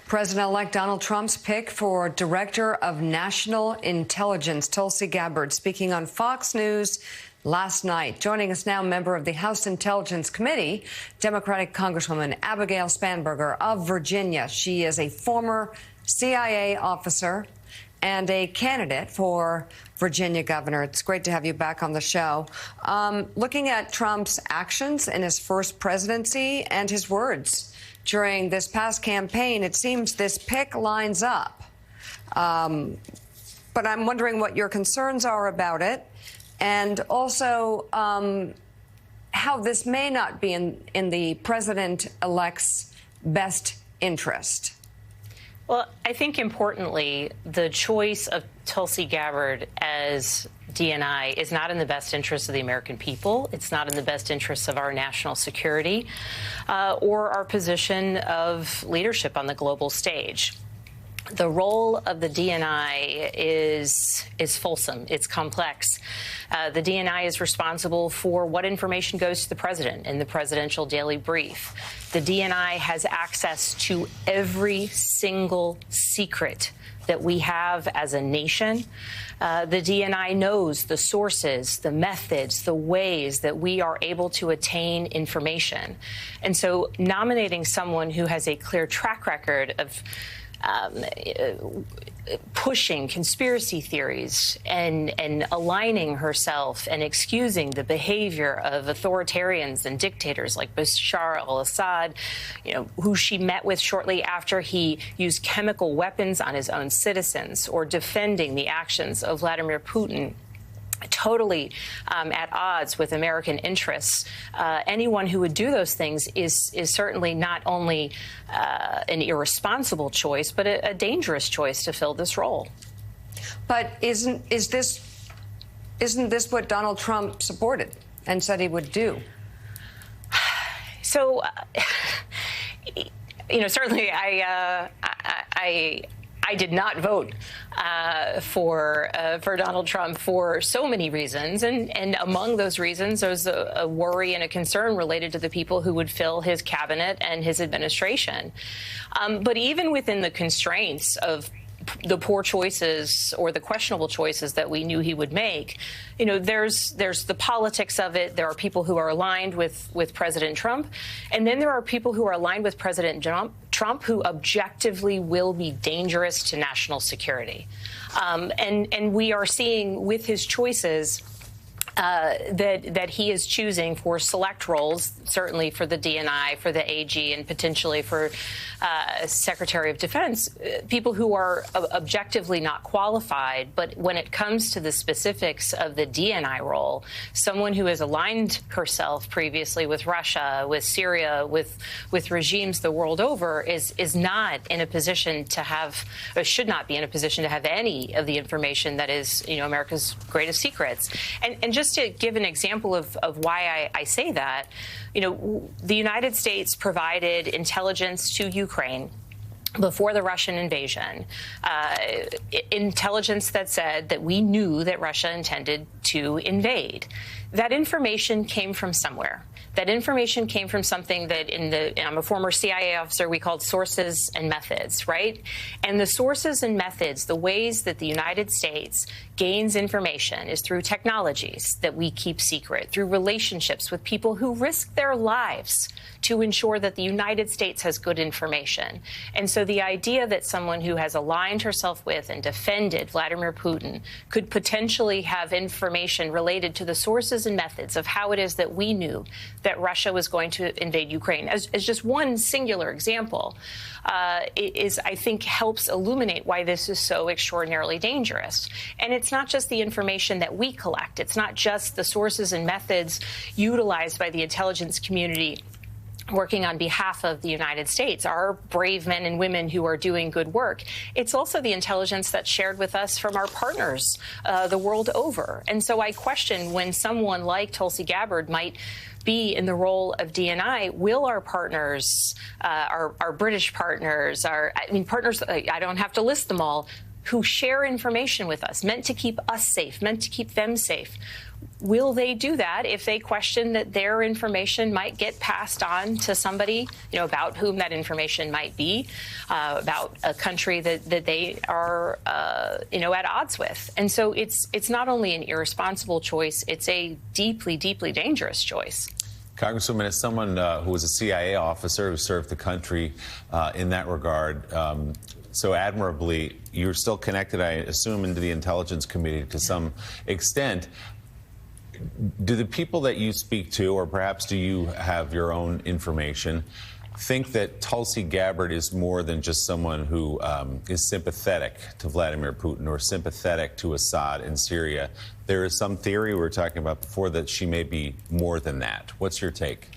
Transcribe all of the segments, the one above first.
President-elect Donald Trump's pick for Director of National Intelligence, Tulsi Gabbard, speaking on Fox News last night. Joining us now, member of the House Intelligence Committee, Democratic Congresswoman Abigail Spanberger of Virginia. She is a former CIA officer and a candidate for Virginia governor. It's great to have you back on the show. Looking at Trump's actions in his first presidency and his words during this past campaign, it seems this pick lines up. But I'm wondering what your concerns are about it, and also how this may not be in the president-elect's best interest. Well, I think importantly, the choice of Tulsi Gabbard as DNI is not in the best interest of the American people. It's not in the best interest of our national security or our position of leadership on the global stage. The role of the DNI is fulsome. It's complex. The DNI is responsible for what information goes to the president in the presidential daily brief. The DNI has access to every single secret that we have as a nation. The DNI knows the sources, the methods, the ways that we are able to attain information. And so nominating someone who has a clear track record of pushing conspiracy theories and aligning herself and excusing the behavior of authoritarians and dictators like Bashar al-Assad, who she met with shortly after he used chemical weapons on his own citizens, or defending the actions of Vladimir Putin, totally at odds with American interests. Anyone who would do those things is certainly not only an irresponsible choice, but a dangerous choice to fill this role. But isn't this what Donald Trump supported and said he would do? So, certainly I did not vote for Donald Trump for so many reasons, and among those reasons, there's a worry and a concern related to the people who would fill his cabinet and his administration. But even within the constraints of the poor choices or the questionable choices that we knew he would make, there's the politics of it. There are people who are aligned with President Trump, and then there are people who are aligned with President Trump who objectively will be dangerous to national security. And we are seeing with his choices that he is choosing for select roles, certainly for the DNI, for the AG, and potentially for Secretary of Defense, people who are objectively not qualified. But when it comes to the specifics of the DNI role, someone who has aligned herself previously with Russia, with Syria, with regimes the world over is not in a position to have, or should not be in a position to have any of the information that is, America's greatest secrets. And just to give an example of why I say that, the United States provided intelligence to Ukraine before the Russian invasion, intelligence that said that we knew that Russia intended to invade. That information came from somewhere. That information came from something that I'm a former CIA officer, we called sources and methods, right? And the sources and methods, the ways that the United States gains information is through technologies that we keep secret, through relationships with people who risk their lives to ensure that the United States has good information. And so the idea that someone who has aligned herself with and defended Vladimir Putin could potentially have information related to the sources and methods of how it is that we knew that Russia was going to invade Ukraine, as just one singular example, I think, helps illuminate why this is so extraordinarily dangerous. And it's not just the information that we collect. It's not just the sources and methods utilized by the intelligence community working on behalf of the United States, our brave men and women who are doing good work. It's also the intelligence that's shared with us from our partners the world over. And so I question when someone like Tulsi Gabbard might be in the role of DNI, will our partners, our British partners, partners, I don't have to list them all, who share information with us, meant to keep us safe, meant to keep them safe. Will they do that if they question that their information might get passed on to somebody, about whom that information might be, about a country that they are, at odds with? And so it's not only an irresponsible choice, it's a deeply, deeply dangerous choice. Congresswoman, as someone who was a CIA officer who served the country in that regard, so admirably, you're still connected, I assume, into the Intelligence Committee to some extent. Do the people that you speak to, or perhaps do you have your own information, think that Tulsi Gabbard is more than just someone who is sympathetic to Vladimir Putin or sympathetic to Assad in Syria? There is some theory we were talking about before that she may be more than that. What's your take?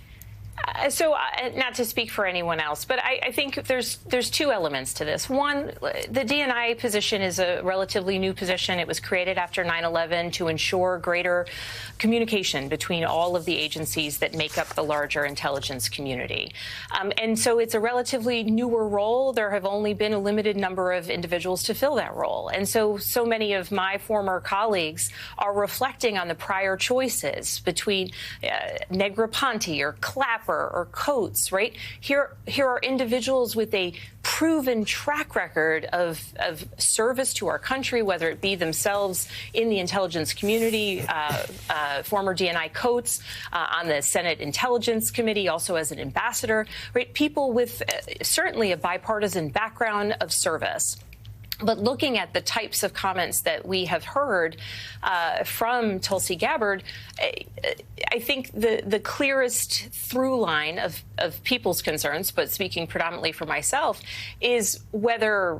So not to speak for anyone else, but I think there's two elements to this. One, the DNI position is a relatively new position. It was created after 9/11 to ensure greater communication between all of the agencies that make up the larger intelligence community. And so it's a relatively newer role. There have only been a limited number of individuals to fill that role. And so many of my former colleagues are reflecting on the prior choices between Negroponte or Clapper or Coates, right? Here are individuals with a proven track record of service to our country, whether it be themselves in the intelligence community, former DNI Coates on the Senate Intelligence Committee, also as an ambassador, right? People with certainly a bipartisan background of service. But looking at the types of comments that we have heard from Tulsi Gabbard, I think the clearest through line of people's concerns, but speaking predominantly for myself, is whether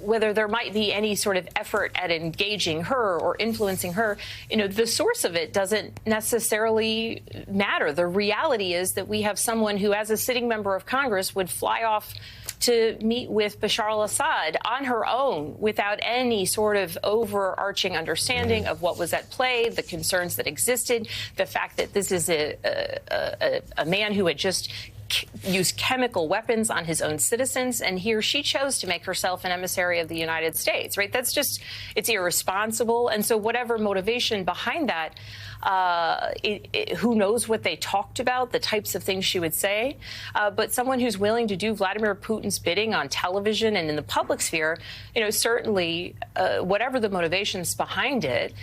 there might be any sort of effort at engaging her or influencing her. The source of it doesn't necessarily matter. The reality is that we have someone who, as a sitting member of Congress, would fly off to meet with Bashar al-Assad on her own without any sort of overarching understanding of what was at play, the concerns that existed, the fact that this is a man who had just used chemical weapons on his own citizens, and here she chose to make herself an emissary of the United States, right? That's just, it's irresponsible. And so whatever motivation behind that, who knows what they talked about, the types of things she would say, but someone who's willing to do Vladimir Putin's bidding on television and in the public sphere, certainly whatever the motivations behind it,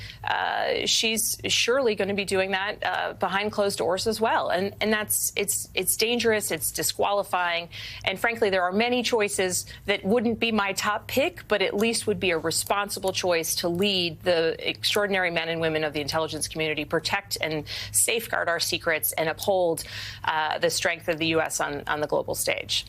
she's surely going to be doing that behind closed doors as well. And it's dangerous, it's disqualifying, and frankly, there are many choices that wouldn't be my top pick, but at least would be a responsible choice to lead the extraordinary men and women of the intelligence community, protect and safeguard our secrets, and uphold the strength of the U.S. on the global stage.